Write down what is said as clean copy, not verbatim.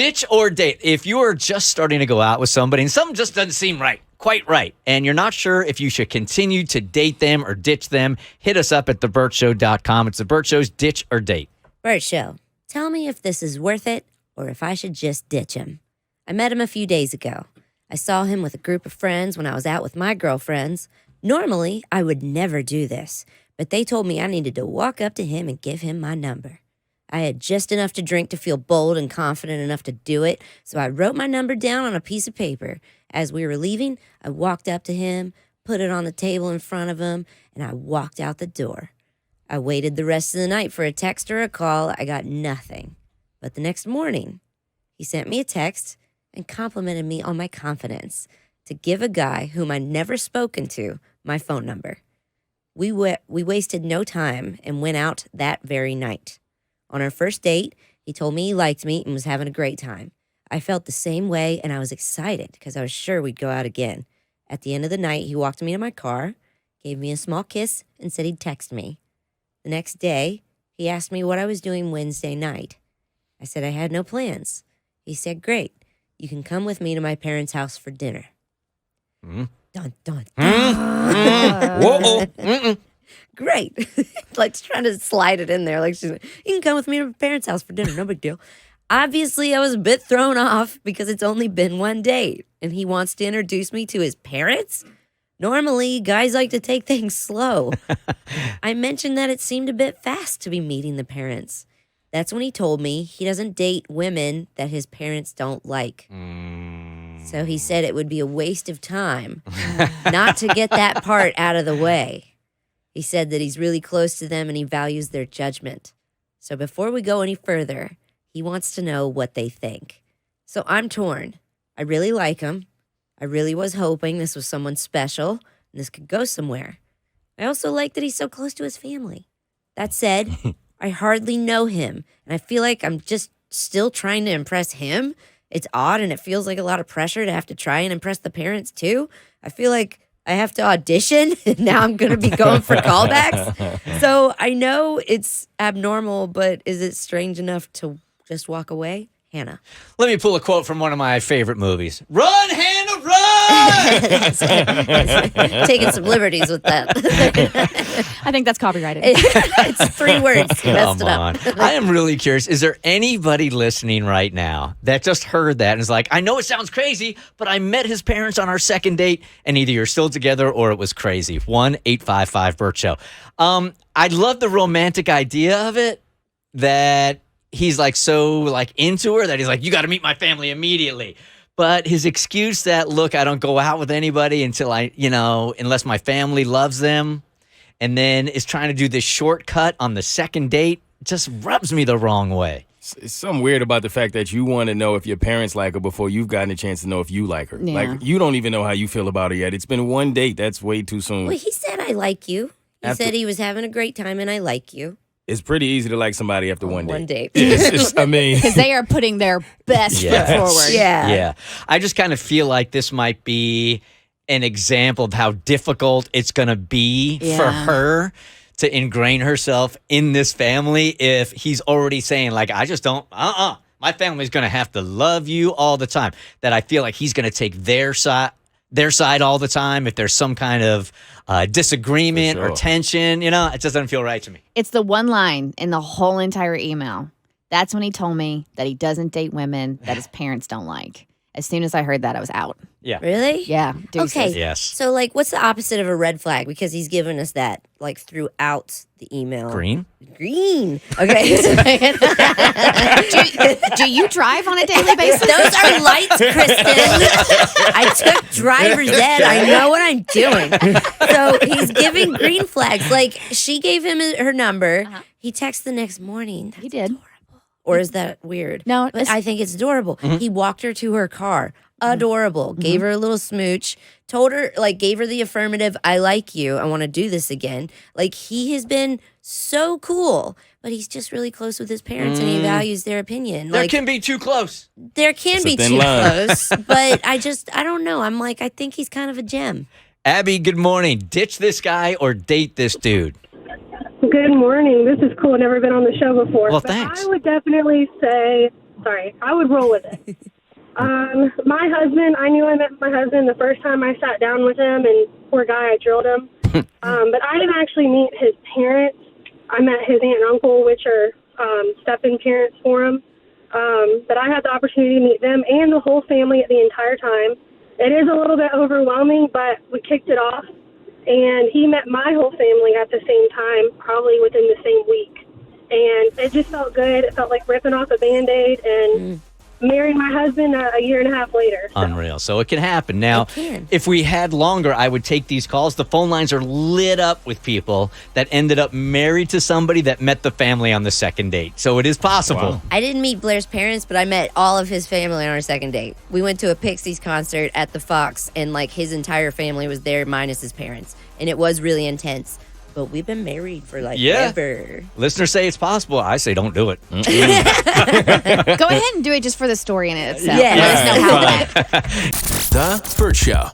Ditch or date? If you are just starting to go out with somebody and something just doesn't seem quite right, and you're not sure if you should continue to date them or ditch them, hit us up at thebertshow.com. It's The Bert Show's Ditch or Date. Bert Show, tell me if this is worth it or if I should just ditch him. I met him a few days ago. I saw him with a group of friends when I was out with my girlfriends. Normally, I would never do this, but they told me I needed to walk up to him and give him my number. I had just enough to drink to feel bold and confident enough to do it, so I wrote my number down on a piece of paper. As we were leaving, I walked up to him, put it on the table in front of him, and I walked out the door. I waited the rest of the night for a text or a call. I got nothing. But the next morning, he sent me a text and complimented me on my confidence to give a guy whom I'd never spoken to my phone number. We wasted no time and went out that very night. On our first date, he told me he liked me and was having a great time. I felt the same way, and I was excited because I was sure we'd go out again. At the end of the night, he walked me to my car, gave me a small kiss, and said he'd text me. The next day, he asked me what I was doing Wednesday night. I said I had no plans. He said, great, you can come with me to my parents' house for dinner. Dun, dun, dun. Whoa. Great. Like trying to slide it in there. Like, you can come with me to my parents' house for dinner. No big deal. Obviously, I was a bit thrown off because it's only been one date, and he wants to introduce me to his parents? Normally, guys like to take things slow. I mentioned that it seemed a bit fast to be meeting the parents. That's when he told me he doesn't date women that his parents don't like. So he said it would be a waste of time not to get that part out of the way. He said that he's really close to them and he values their judgment. So before we go any further, he wants to know what they think. So I'm torn. I really like him. I really was hoping this was someone special and this could go somewhere. I also like that he's so close to his family. That said, I hardly know him, and I feel like I'm just still trying to impress him. It's odd, and it feels like a lot of pressure to have to try and impress the parents, too. I feel like I have to audition, and now I'm going to be going for callbacks. So I know it's abnormal, but is it strange enough to just walk away? Hannah. Let me pull a quote from one of my favorite movies. Run, Hannah, run! Taking some liberties with that. I think that's copyrighted. It's 3 words. You messed it on. up. I am really curious. Is there anybody listening right now that just heard that and is like, I know it sounds crazy, but I met his parents on our second date, and either you're still together or it was crazy. 1-855-BERT-SHOW. I love the romantic idea of it, that he's like so like into her that he's like, you got to meet my family immediately. But his excuse that, look, I don't go out with anybody until unless my family loves them, and then is trying to do this shortcut on the second date, just rubs me the wrong way. It's something weird about the fact that you want to know if your parents like her before you've gotten a chance to know if you like her. Yeah. Like, you don't even know how you feel about her yet. It's been one date. That's way too soon. Well, he said, I like you. He said he was having a great time and I like you. It's pretty easy to like somebody after one date. One date. I mean, Because they are putting their best foot forward. Yeah. I just kind of feel like this might be an example of how difficult it's going to be for her to ingrain herself in this family if he's already saying, like, I just don't, my family's going to have to love you all the time. That I feel like he's going to take their side all the time if there's some kind of disagreement or tension. It just doesn't feel right to me. It's the one line in the whole entire email. That's when he told me that he doesn't date women that his parents don't like. As soon as I heard that, I was out. Yeah. Really? Yeah. Deuces. Okay. Yes. So, like, what's the opposite of a red flag? Because he's given us that, like, throughout the email. Green? Green. Okay. Do you drive on a daily basis? Those are lights, Kristen. I took driver's ed. I know what I'm doing. So he's giving green flags. Like, she gave him her number. Uh-huh. He texted the next morning. He did. Adorable. Or is that weird? No, but I think it's adorable. Mm-hmm. He walked her to her car. Adorable. Gave her a little smooch. Told her, like, gave her the affirmative, I like you. I want to do this again. Like, he has been so cool, but he's just really close with his parents and he values their opinion. There Like, can be too close. there can It's a be thin too line. close, but I don't know. I'm like, I think he's kind of a gem. Abby, good morning. Ditch this guy or date this dude? Good morning. This is cool. Never been on the show before. Well, but thanks. I would definitely say sorry. I would roll with it. My husband, I knew I met my husband the first time I sat down with him, and poor guy, I drilled him. But I didn't actually meet his parents. I met his aunt and uncle, which are step-in parents for him. But I had the opportunity to meet them and the whole family at the entire time. It is a little bit overwhelming, but we kicked it off. And he met my whole family at the same time, probably within the same week. And it just felt good. It felt like ripping off a Band-Aid and marrying my husband a year and a half later. So. Unreal. So it can happen. Now, It can. if we had longer, I would take these calls. The phone lines are lit up with people that ended up married to somebody that met the family on the second date. So it is possible. Wow. I didn't meet Blair's parents, but I met all of his family on our second date. We went to a Pixies concert at the Fox, and like his entire family was there minus his parents. And it was really intense. But we've been married for like ever. Listeners say it's possible. I say don't do it. Go ahead and do it just for the story in it itself. Yeah. Let us know how it went. The Bert Show.